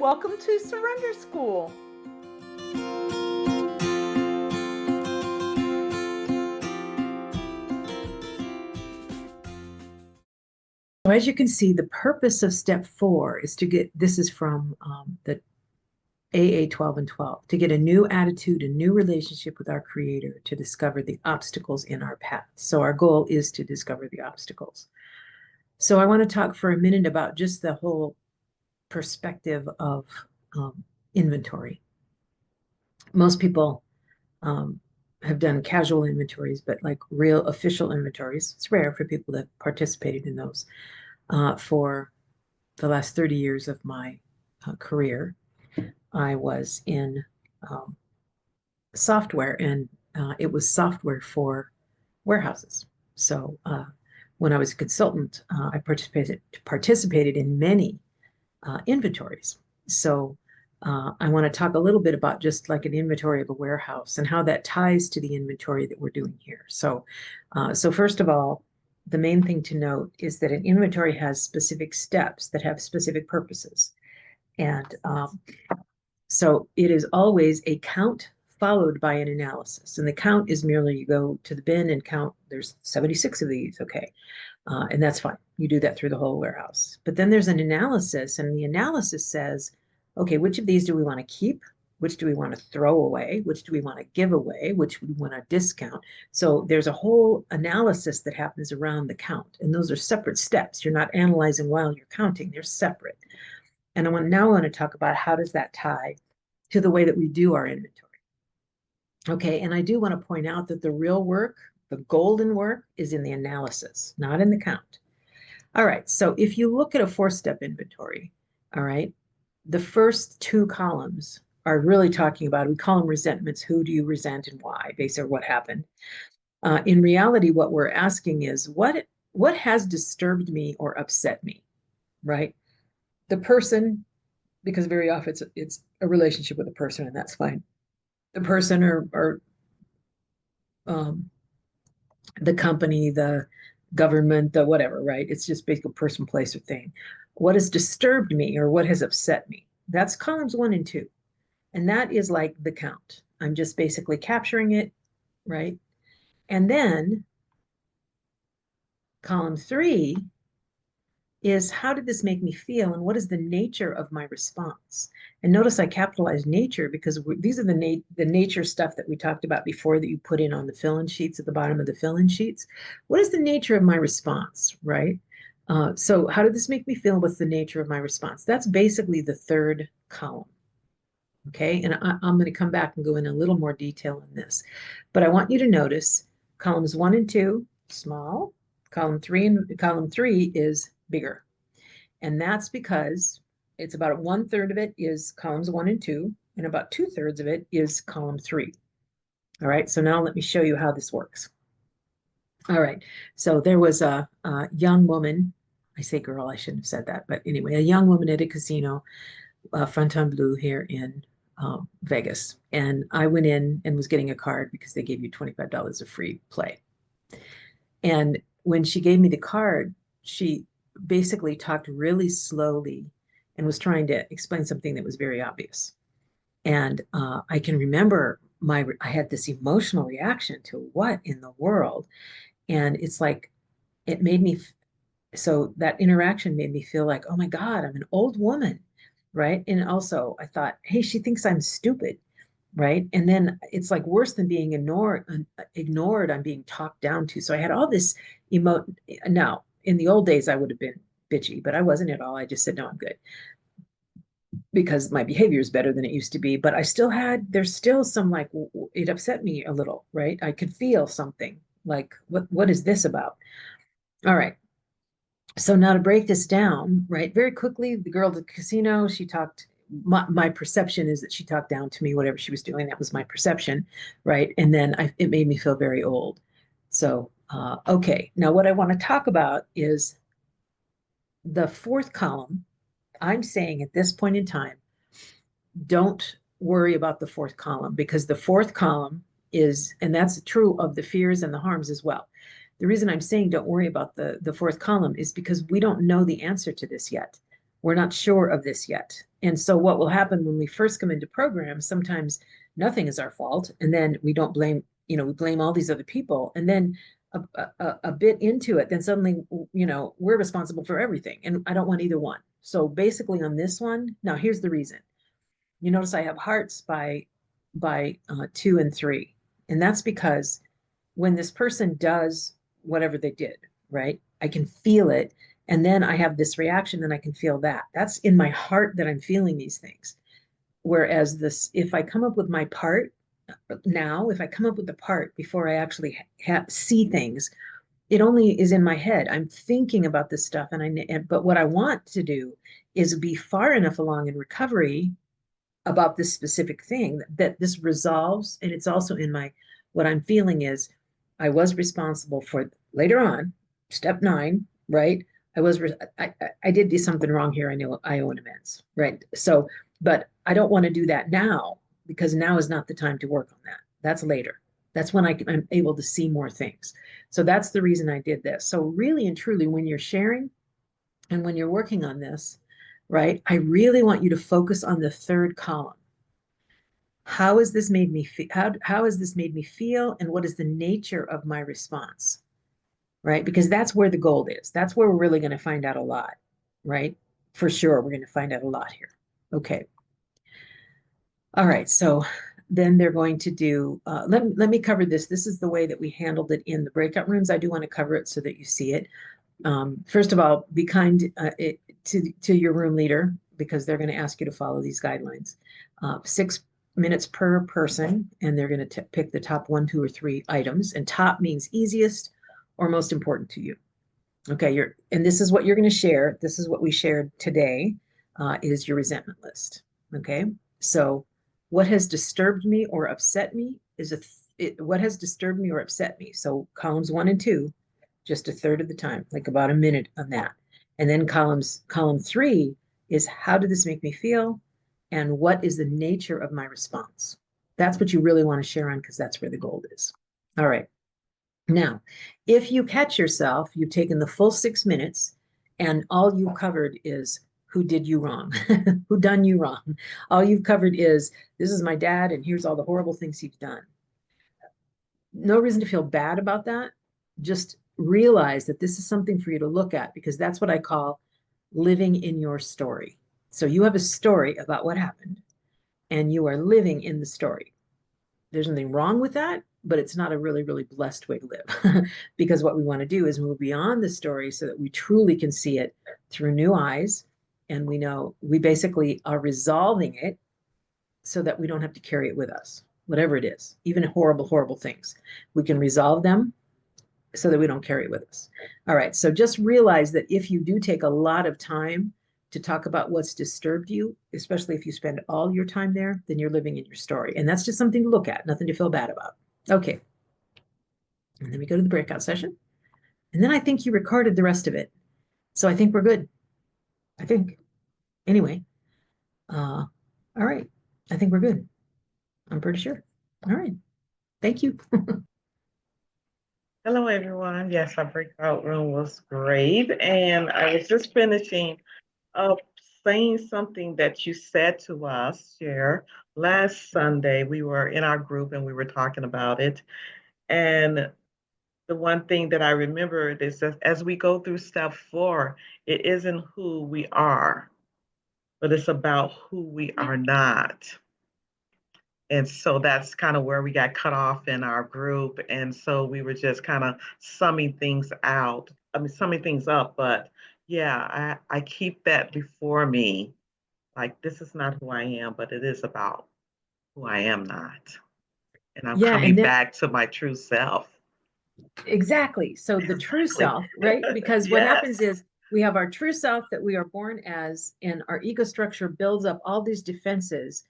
Welcome to Surrender School. So as you can see, the purpose of step 4 is to get, this is from the AA 12 and 12, to get a new attitude, a new relationship with our Creator, to discover the obstacles in our path. So our goal is to discover the obstacles. So I want to talk for a minute about just the whole perspective of inventory. Most people have done casual inventories, but like real official inventories, it's rare for people that participated in those for the last 30 years of my career. I was in software, and it was software for warehouses. So when I was a consultant, I participated in many inventories. So I want to talk a little bit about just like an inventory of a warehouse and how that ties to the inventory that we're doing here. So first of all, the main thing to note is that an inventory has specific steps that have specific purposes. And so it is always a count followed by an analysis. And the count is merely you go to the bin and count, there's 76 of these, okay. And that's fine. You do that through the whole warehouse. But then there's an analysis, and the analysis says, okay, which of these do we want to keep? Which do we want to throw away? Which do we want to give away? Which do we want to discount? So there's a whole analysis that happens around the count. And those are separate steps. You're not analyzing while you're counting. They're separate. And I want to talk about how does that tie to the way that we do our inventory. Okay, and I do want to point out that the real work, the golden work, is in the analysis, not in the count. All right, so if you look at a 4-step inventory, all right, the first 2 columns are really talking about, we call them resentments. Who do you resent and why, based on what happened. In reality, what we're asking is, what has disturbed me or upset me, right? The person, because very often it's a relationship with a person, and that's fine. The person or the company, the government, the whatever, right? It's just basically person, place, or thing. What has disturbed me or what has upset me? That's columns 1 and 2. And that is like the count. I'm just basically capturing it, right? And then column 3 is, how did this make me feel, and what is the nature of my response? And notice I capitalized nature because these are the nature stuff that we talked about before that you put in on the fill-in sheets at the bottom of the fill-in sheets. What is the nature of my response, right? So how did this make me feel? What's the nature of my response? That's basically the 3rd column. Okay, and I'm going to come back and go in a little more detail on this. But I want you to notice columns 1 and 2, small. Column 3 is bigger. And that's because it's about 1/3 of it is columns 1 and 2, and about 2/3 of it is column 3. All right, so now let me show you how this works. All right, so there was a young woman, I say girl, I shouldn't have said that, but anyway, a young woman at a casino, Fontainebleau here in Vegas. And I went in and was getting a card because they gave you $25 of free play. And when she gave me the card, she basically talked really slowly and was trying to explain something that was very obvious. And I can remember I had this emotional reaction to what in the world. And it's like, it made me, so that interaction made me feel like, oh my God, I'm an old woman, right? And also I thought, hey, she thinks I'm stupid, right? And then it's like worse than being ignored, I'm being talked down to. So I had all this Now, in the old days, I would have been bitchy, but I wasn't at all. I just said, no, I'm good, because my behavior is better than it used to be. But there's still some, like, it upset me a little, right? I could feel something like, what is this about? All right. So now to break this down, right, very quickly, the girl at the casino, she talked, my perception is that she talked down to me, whatever she was doing, that was my perception, right? And then it made me feel very old. So, okay, now what I want to talk about is the 4th column. I'm saying at this point in time, don't worry about the 4th column, because the 4th column is, and that's true of the fears and the harms as well. The reason I'm saying don't worry about the 4th column is because we don't know the answer to this yet. We're not sure of this yet. And so what will happen when we first come into programs, sometimes nothing is our fault. And then we don't blame, we blame all these other people. And then a bit into it, then suddenly, we're responsible for everything. And I don't want either one. So basically on this one, now here's the reason. You notice I have hearts by 2 and 3. And that's because when this person does whatever they did, right? I can feel it. And then I have this reaction and I can feel that. That's in my heart that I'm feeling these things. Whereas if I come up with my part now, if I come up with the part before I actually see things, it only is in my head. I'm thinking about this stuff. But what I want to do is be far enough along in recovery about this specific thing that this resolves. And it's also what I'm feeling is I was responsible for later on, step 9, right? I did do something wrong here. I know I owe an amends, right? So, but I don't want to do that now because now is not the time to work on that. That's later. That's when I'm able to see more things. So that's the reason I did this. So really and truly, when you're sharing and when you're working on this, right, I really want you to focus on the third column. How has this made me feel? How has this made me feel? And what is the nature of my response? Right? Because that's where the gold is. That's where we're really going to find out a lot, right? For sure, we're going to find out a lot here. Okay. All right. So then they're going to do, let me cover this. This is the way that we handled it in the breakout rooms. I do want to cover it so that you see it. First of all, be kind to your room leader because they're going to ask you to follow these guidelines. 6 minutes per person, and they're going to pick the top 1, 2, or 3 items. And top means easiest or most important to you. Okay, and this is what you're going to share. This is what we shared today, is your resentment list. Okay, so what has disturbed me or upset me is what has disturbed me or upset me. So columns 1 and 2, just a third of the time, like about a minute on that. And then column 3 is how did this make me feel? And what is the nature of my response? That's what you really want to share on because that's where the gold is. All right. Now, if you catch yourself, you've taken the full 6 minutes and all you covered is who did you wrong, who done you wrong. All you've covered is this is my dad and here's all the horrible things he's done. No reason to feel bad about that. Just realize that this is something for you to look at because that's what I call living in your story. So you have a story about what happened and you are living in the story. There's nothing wrong with that, but it's not a really, really blessed way to live because what we want to do is move beyond the story so that we truly can see it through new eyes. And we know we basically are resolving it so that we don't have to carry it with us, whatever it is, even horrible, horrible things. We can resolve them so that we don't carry it with us. All right. So just realize that if you do take a lot of time to talk about what's disturbed you, especially if you spend all your time there, then you're living in your story. And that's just something to look at, nothing to feel bad about. Okay. And then we go to the breakout session. And then I think you recorded the rest of it. So I think we're good. I think. Anyway. All right. I think we're good. I'm pretty sure. All right. Thank you. Hello, everyone. Yes, our breakout room was great. And I was just finishing up saying something that you said to us, Cher. Last Sunday, we were in our group and we were talking about it. And the one thing that I remembered is that as we go through step 4, it isn't who we are, but it's about who we are not. And so that's kind of where we got cut off in our group. And so we were just kind of summing things out. I mean, summing things up. But yeah, I keep that before me. Like, this is not who I am, but it is about who I am not. And I'm Yeah. coming And then back to my true self. exactly. So the true Exactly. self, right? Because what Yes. happens is we have our true self that we are born as, and our ego structure builds up all these defenses.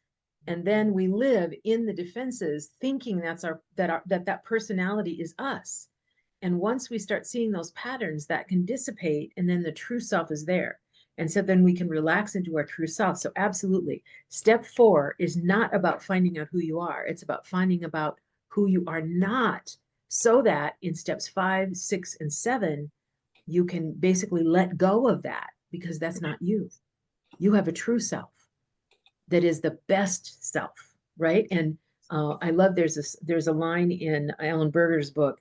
And then we live in the defenses thinking that personality is us. And once we start seeing those patterns, that can dissipate, and then the true self is there. And so then we can relax into our true self. So absolutely. Step 4 is not about finding out who you are. It's about finding about who you are not, so that in steps 5, 6, and 7, you can basically let go of that because that's not you. you have a true self that is the best self, right? And I love there's a line in Alan Berger's book,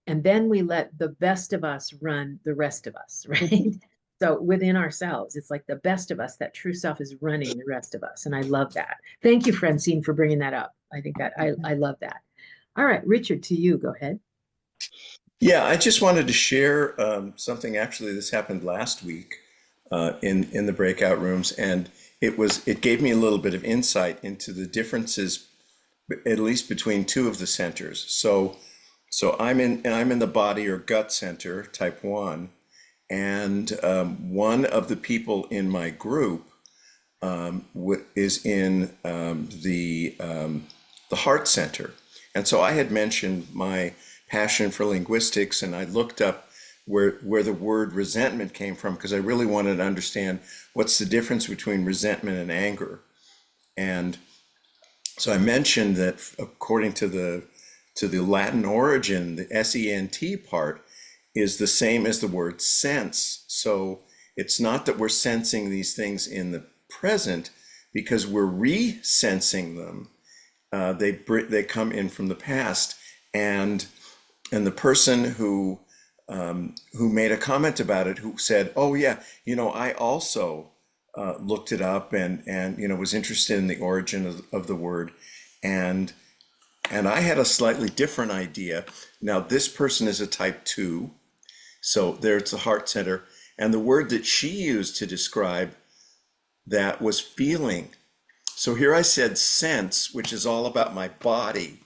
and then we let the best of us run the rest of us, right? So within ourselves, it's like the best of us, that true self is running the rest of us. And I love that. Thank you, Francine, for bringing that up. I think that I love that. All right, Richard, to you, go ahead. Yeah, I just wanted to share something. Actually, this happened last week in the breakout rooms, and it gave me a little bit of insight into the differences, at least between two of the centers. So I'm in the body or gut center, type 1, and one of the people in my group is in the heart center. And so I had mentioned my passion for linguistics, and I looked up where the word resentment came from, because I really wanted to understand what's the difference between resentment and anger. And so I mentioned that according to the Latin origin, the SENT part is the same as the word sense. So it's not that we're sensing these things in the present, because we're re-sensing them. They come in from the past, and the person who made a comment about it, who said, "Oh yeah, I also looked it up and was interested in the origin of the word, and I had a slightly different idea." Now this person is a type 2, so there's the heart center, and the word that she used to describe that was feeling. So here I said sense, which is all about my body,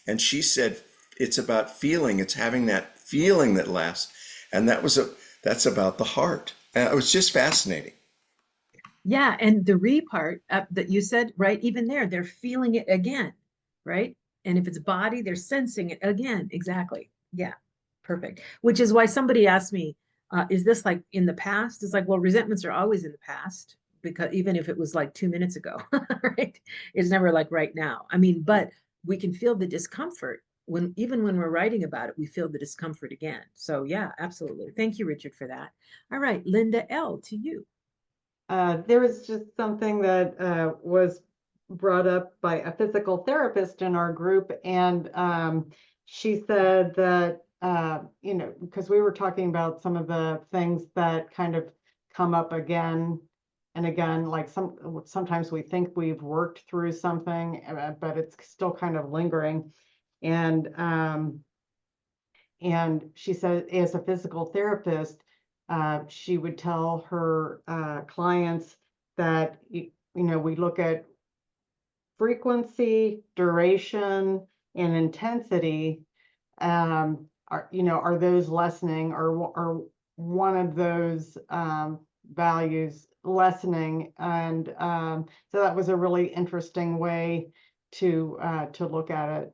and she said it's about feeling. It's having that feeling that lasts, and that's about the heart. And it was just fascinating. Yeah, and the re part that you said, right? Even there, they're feeling it again, right? And if it's body, they're sensing it again. Exactly. Yeah, perfect. Which is why somebody asked me, is this like in the past? It's like, well, resentments are always in the past, because even if it was like 2 minutes ago, right? It's never like right now. I mean, but we can feel the discomfort even when we're writing about it, we feel the discomfort again. So yeah, absolutely. Thank you, Richard, for that. All right, Linda L, to you. There was just something that was brought up by a physical therapist in our group, and she said that, because we were talking about some of the things that kind of come up again and again, like sometimes we think we've worked through something, but it's still kind of lingering. And she said, as a physical therapist, she would tell her clients that, we look at frequency, duration, and intensity. Are those lessening, or one of those values lessening? And so that was a really interesting way to look at it.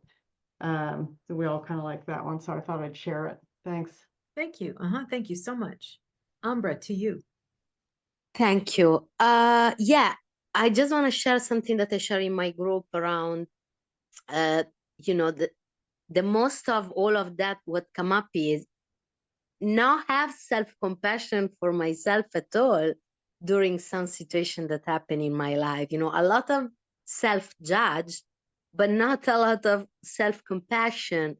So we all kind of like that one, so I thought I'd share it. Thanks. Thank you. Thank you so much. Ambra, to you. Thank you. Yeah, I just want to share something that I share in my group around, the most of all of that, what come up is not have self-compassion for myself at all during some situation that happened in my life. A lot of self-judge, but not a lot of self-compassion.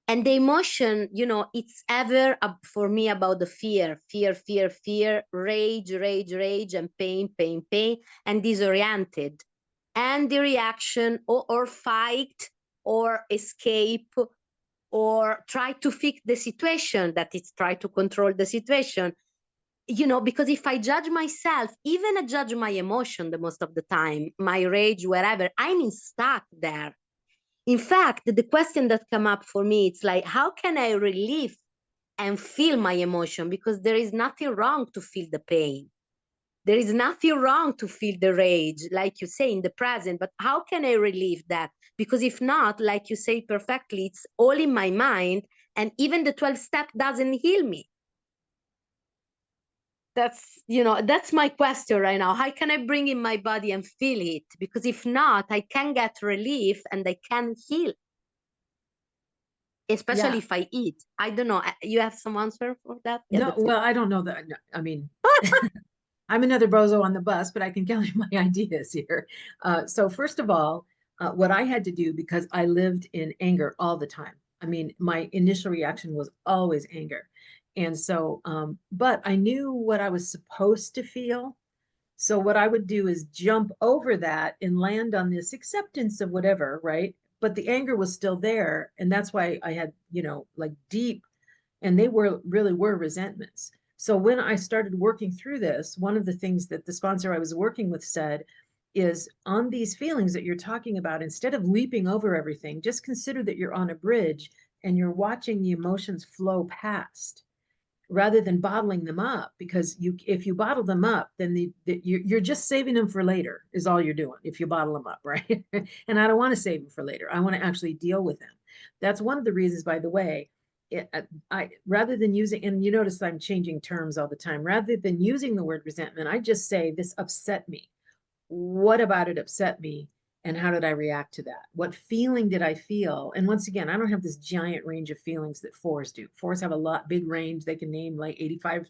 And the emotion, it's ever for me about the fear, rage, and pain, and disoriented. And the reaction, or fight, or escape, or try to fix the situation, that it's try to control the situation. Because if I judge myself, even I judge my emotion the most of the time, my rage, wherever, I'm stuck there. In fact, the question that come up for me, it's like, how can I relieve and feel my emotion? Because there is nothing wrong to feel the pain. There is nothing wrong to feel the rage, like you say, in the present. But how can I relieve that? Because if not, like you say perfectly, it's all in my mind. And even the 12 step doesn't heal me. That's my question right now. How can I bring in my body and feel it? Because if not, I can get relief and I can heal. Especially if I eat. I don't know. You have some answer for that? Yeah, No, well, I don't know that. I mean, I'm another bozo on the bus, but I can tell you my ideas here. So first of all, what I had to do, because I lived in anger all the time. I mean, my initial reaction was always anger. And so, but I knew what I was supposed to feel. So what I would do is jump over that and land on this acceptance of whatever, right? But the anger was still there. And that's why I had, like deep, and they really were resentments. So when I started working through this, one of the things that the sponsor I was working with said is, on these feelings that you're talking about, instead of leaping over everything, just consider that you're on a bridge and you're watching the emotions flow past, rather than bottling them up. Because if you bottle them up, then you're just saving them for later, is all you're doing if you bottle them up, right? And I don't want to save them for later. I want to actually deal with them. That's one of the reasons, by the way, I rather than using, and you notice I'm changing terms all the time, rather than using the word resentment, I just say, this upset me. What about it upset me? And how did I react to that? What feeling did I feel? And once again, I don't have this giant range of feelings that fours do. Fours have a big range. They can name like 85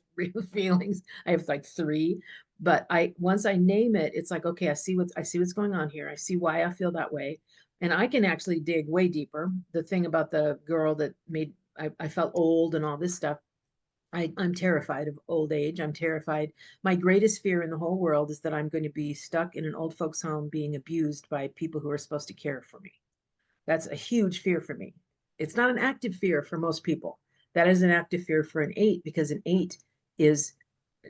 feelings. I have like 3, but once I name it, it's like, okay, I see what's going on here. I see why I feel that way. And I can actually dig way deeper. The thing about the girl that I felt old and all this stuff. I'm terrified of old age. I'm terrified. My greatest fear in the whole world is that I'm going to be stuck in an old folks home being abused by people who are supposed to care for me. That's a huge fear for me. It's not an active fear for most people. That is an active fear for an 8, because an 8 is,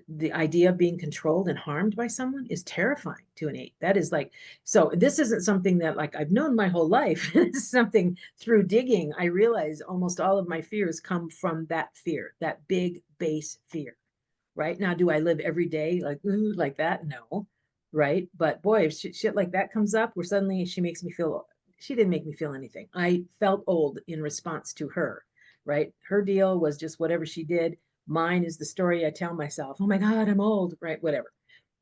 the idea of being controlled and harmed by someone is terrifying to an 8. That is like, so this isn't something that like I've known my whole life. It's something through digging, I realize almost all of my fears come from that fear, that big base fear. Right now, do I live every day like, ooh, like that? No. Right. But boy, if shit like that comes up where suddenly she didn't make me feel anything. I felt old in response to her. Right. Her deal was just whatever she did. Mine is the story I tell myself. Oh my God, I'm old, right? Whatever.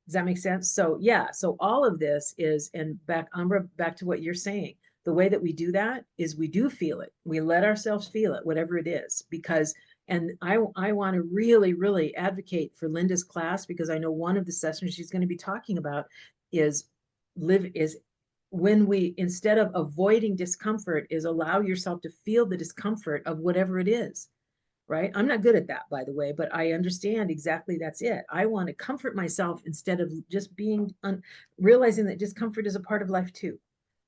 Does that make sense? So yeah, so all of this is, and Ambra, back to what you're saying, the way that we do that is we do feel it. We let ourselves feel it, whatever it is, because, and I want to really, really advocate for Linda's class, because I know one of the sessions she's going to be talking about is when we, instead of avoiding discomfort, is allow yourself to feel the discomfort of whatever it is. Right? I'm not good at that, by the way, but I understand exactly that's it. I want to comfort myself instead of just realizing that discomfort is a part of life too.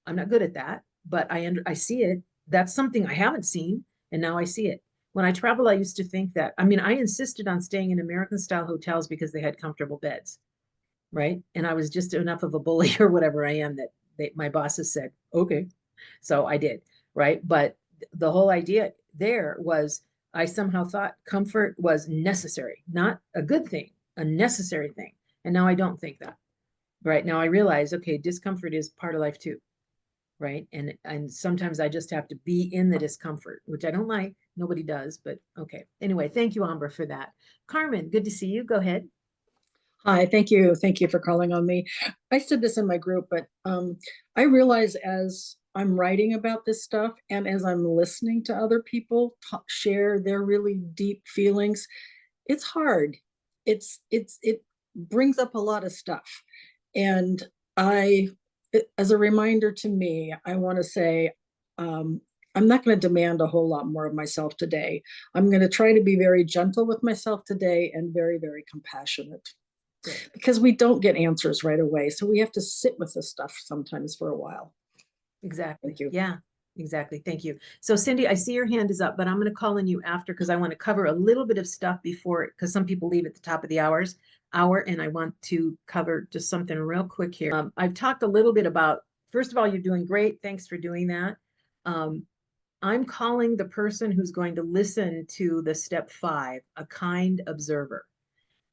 I'm not good at that, but I see it. That's something I haven't seen, and now I see it. When I travel, I used to think that, I mean, I insisted on staying in American style hotels because they had comfortable beds, right? And I was just enough of a bully or whatever I am that my bosses said, okay. So I did, right? But the whole idea there was, I somehow thought comfort was necessary, not a good thing, a necessary thing. And now I don't think that. Right now I realize, okay, discomfort is part of life too. Right. And sometimes I just have to be in the discomfort, which I don't like. Nobody does, but okay. Anyway, thank you, Ambra, for that. Carmen, good to see you. Go ahead. Hi, thank you. Thank you for calling on me. I said this in my group, but I realize as I'm writing about this stuff and as I'm listening to other people share their really deep feelings, it's hard. It brings up a lot of stuff. And as a reminder to me, I want to say, I'm not going to demand a whole lot more of myself today. I'm going to try to be very gentle with myself today and very, very compassionate. Because we don't get answers right away. So we have to sit with this stuff sometimes for a while. Exactly. Thank you. Yeah, exactly. Thank you. So Cindy, I see your hand is up, but I'm going to call on you after, because I want to cover a little bit of stuff before, because some people leave at the top of the hour, and I want to cover just something real quick here. I've talked a little bit about, first of all, you're doing great. Thanks for doing that. I'm calling the person who's going to listen to the step 5, a kind observer.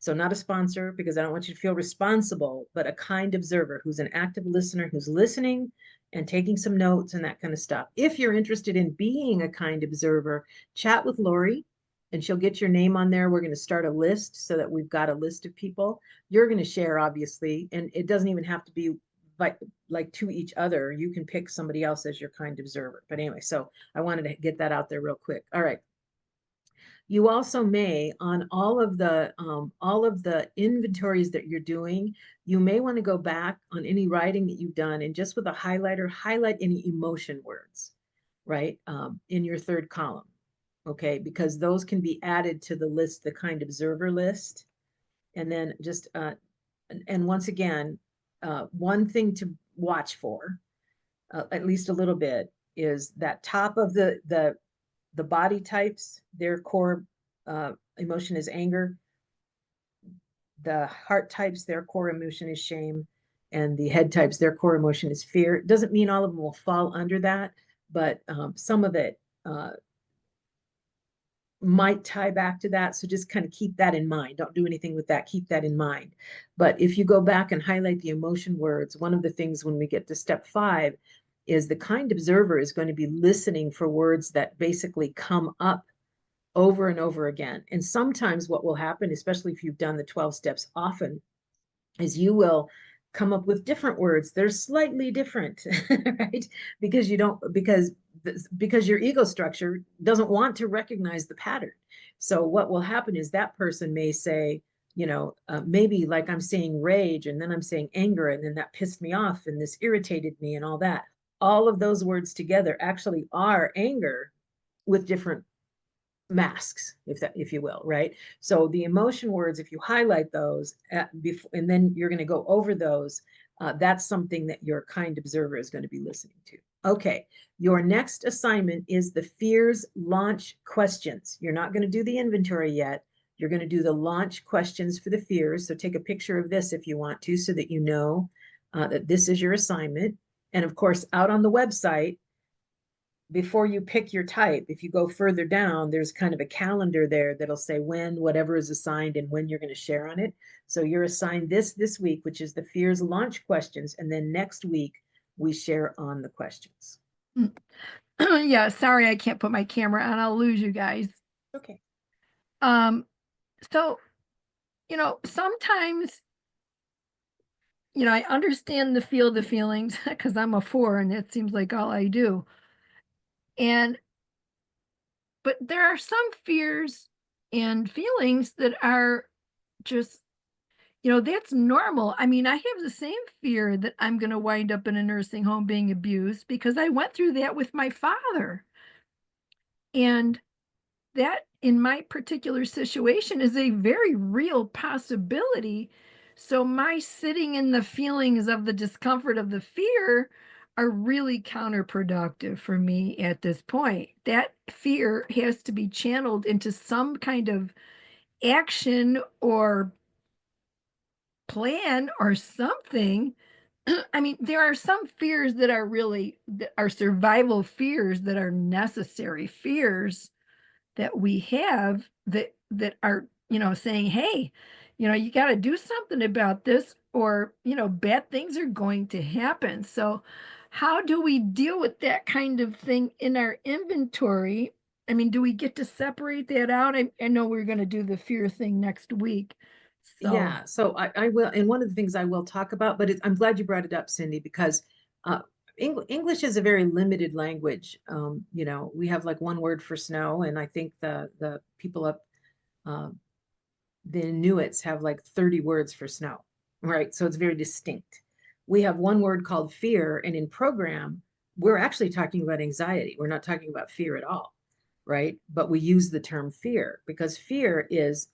So not a sponsor, because I don't want you to feel responsible, but a kind observer who's an active listener, who's listening and taking some notes and that kind of stuff. If you're interested in being a kind observer, chat with Lori and she'll get your name on there. We're going to start a list so that we've got a list of people. You're going to share, obviously, and it doesn't even have to be like to each other. You can pick somebody else as your kind observer. But anyway, so I wanted to get that out there real quick. All right. You also may, on all of the inventories that you're doing, you may want to go back on any writing that you've done and just with a highlighter, highlight any emotion words, right? In your third column, okay? Because those can be added to the list, the kind observer list. And then just, and once again, one thing to watch for, at least a little bit, is that top of the body types, their core emotion is anger. The heart types, their core emotion is shame. And the head types, their core emotion is fear. It doesn't mean all of them will fall under that, but some of it might tie back to that. So just kind of keep that in mind. Don't do anything with that. Keep that in mind. But if you go back and highlight the emotion words, one of the things when we get to step 5 is the kind observer is going to be listening for words that basically come up over and over again. And sometimes what will happen, especially if you've done the 12 steps often, is you will come up with different words. They're slightly different, right? Because your ego structure doesn't want to recognize the pattern. So what will happen is that person may say, maybe like I'm saying rage, and then I'm saying anger, and then that pissed me off, and this irritated me, and all that. All of those words together actually are anger with different masks, if you will, right? So the emotion words, if you highlight those and then you're going to go over those, that's something that your kind observer is going to be listening to. Okay, your next assignment is the fears launch questions. You're not going to do the inventory yet. You're going to do the launch questions for the fears. So take a picture of this if you want to, so that you know that this is your assignment. And of course, out on the website, before you pick your type, if you go further down, there's kind of a calendar there that'll say when whatever is assigned and when you're going to share on it. So you're assigned this week, which is the fears launch questions. And then next week, we share on the questions. Yeah, sorry, I can't put my camera on. I'll lose you guys. Okay. So, sometimes, I understand the feelings because I'm a 4 and it seems like all I do. But there are some fears and feelings that are just, that's normal. I mean, I have the same fear that I'm going to wind up in a nursing home being abused because I went through that with my father. And that, in my particular situation, is a very real possibility. So my sitting in the feelings of the discomfort of the fear are really counterproductive for me at this point. That fear has to be channeled into some kind of action or plan or something. I mean, there are some fears that are survival fears that are necessary fears that we have that are, saying, hey, you got to do something about this, or, bad things are going to happen. So how do we deal with that kind of thing in our inventory? I mean, do we get to separate that out? I know we're going to do the fear thing next week. So Yeah, so I will, and one of the things I will talk about, but I'm glad you brought it up, Cindy, because English is a very limited language. We have like one word for snow, and I think the people up, the Inuits have like 30 words for snow, right? So it's very distinct. We have one word called fear, and in program, we're actually talking about anxiety. We're not talking about fear at all, right? But we use the term fear because fear is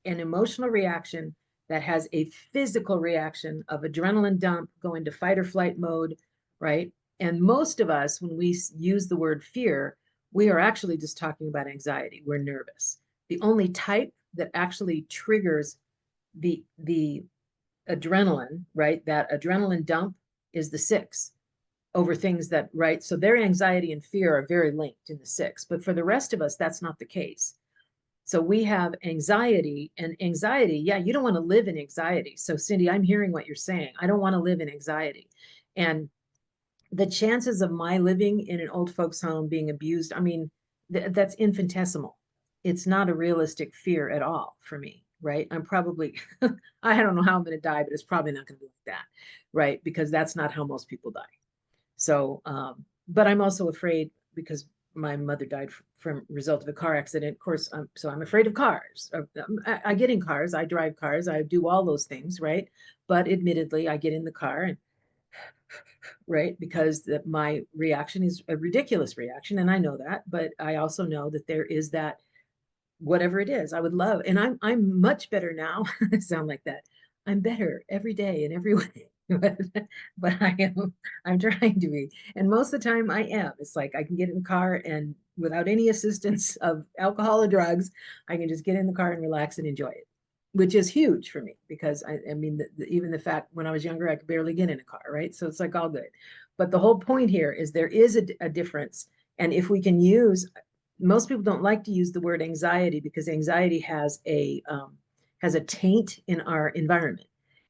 an emotional reaction that has a physical reaction of adrenaline dump, go into fight or flight mode, right? And most of us, when we use the word fear, we are actually just talking about anxiety. We're nervous. The only type that actually triggers the adrenaline, right? That adrenaline dump is the 6 over things that, right? So their anxiety and fear are very linked in the 6, but for the rest of us, that's not the case. So we have anxiety, and anxiety, yeah, you don't want to live in anxiety. So Cindy, I'm hearing what you're saying. I don't want to live in anxiety. And the chances of my living in an old folks home being abused, I mean, that's infinitesimal. It's not a realistic fear at all for me, right? I'm probably, I don't know how I'm going to die, but it's probably not going to be like that, right? Because that's not how most people die. So, but I'm also afraid because my mother died from result of a car accident. Of course, so I'm afraid of cars. I get in cars, I drive cars, I do all those things, right? But admittedly, I get in the car and right, because my reaction is a ridiculous reaction, and I know that. But I also know that there is that whatever it is, I would love, and I'm much better now. I sound like that. I'm better every day in every way. But I'm trying to be. And most of the time I am. It's like I can get in the car and without any assistance of alcohol or drugs, I can just get in the car and relax and enjoy it, which is huge for me because I mean, even the fact when I was younger, I could barely get in a car, right? So it's like all good. But the whole point here is there is a difference. And if we can use, most people don't like to use the word anxiety because anxiety has a taint in our environment.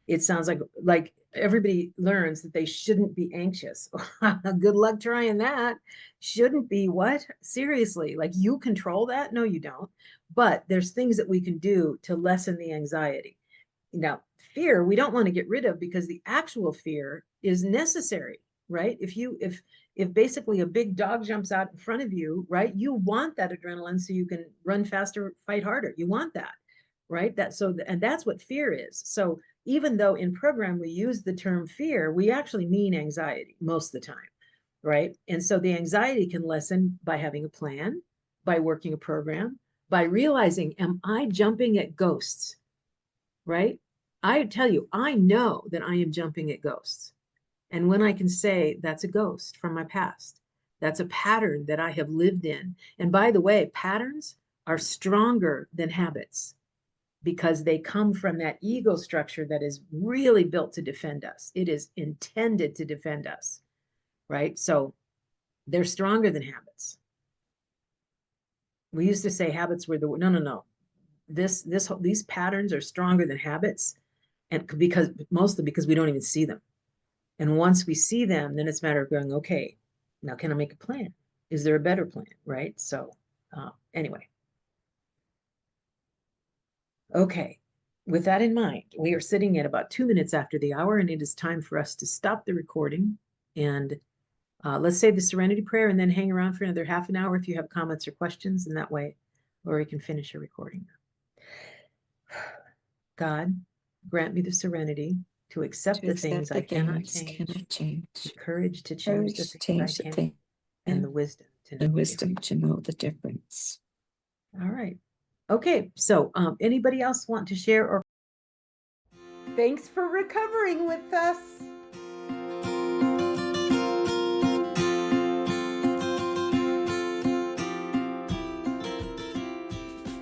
It sounds like everybody learns that they shouldn't be anxious. Good luck trying that. Shouldn't be what? Seriously, like you control that? No, you don't. But there's things that we can do to lessen the anxiety. Now, fear, we don't want to get rid of because the actual fear is necessary, right? If basically a big dog jumps out in front of you, right? You want that adrenaline so you can run faster, fight harder. You want that, right? And that's what fear is. So even though in program we use the term fear, we actually mean anxiety most of the time, right? And so the anxiety can lessen by having a plan, by working a program, by realizing, am I jumping at ghosts, right? I tell you, I know that I am jumping at ghosts. And when I can say that's a ghost from my past, that's a pattern that I have lived in. And by the way, patterns are stronger than habits because they come from that ego structure that is really built to defend us. It is intended to defend us, right? So they're stronger than habits. We used to say habits were no. These patterns are stronger than habits, and mostly because we don't even see them. And once we see them, then it's a matter of going, okay, now can I make a plan? Is there a better plan, right? So anyway. Okay, with that in mind, we are sitting at about 2 minutes after the hour, and it is time for us to stop the recording. And let's say the Serenity Prayer and then hang around for another half an hour if you have comments or questions, and that way Lori can finish her recording. God, grant me the serenity to accept the things I cannot change, the courage to change the things I can, and the wisdom to know the difference. All right. Okay, so anybody else want to share or Thanks for recovering with us.